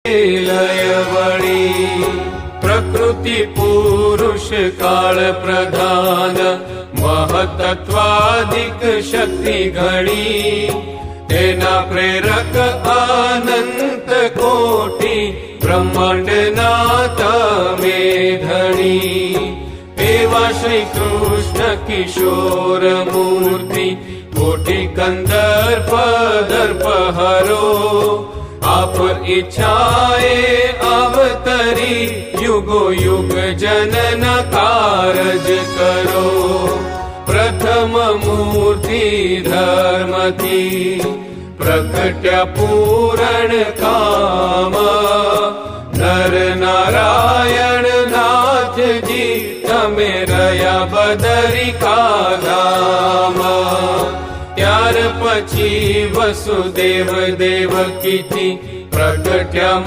લય વળી પ્રકૃતિ પુરુષ કાળ પ્રધાન મહતત્વાદિક શક્તિ ઘણી તેના પ્રેરક અનંત કોટી બ્રહ્માંડના તમે ધણી એવા શ્રી કૃષ્ણ કિશોર મૂર્તિ કોટી કંદર્પ દર્પ હરો આપ ઈચ્છાએ અવતરી યુગો યુગ જનન કારજ કરો પ્રથમ મૂર્તિ ધર્મથી પ્રગટ્યા પૂરણ કામ નર નારાયણ નાથજી તમે રહ્યા બદરિકા ધામ ત્યાર પછી વસુદેવ દેવકીથી પ્રગટ્યા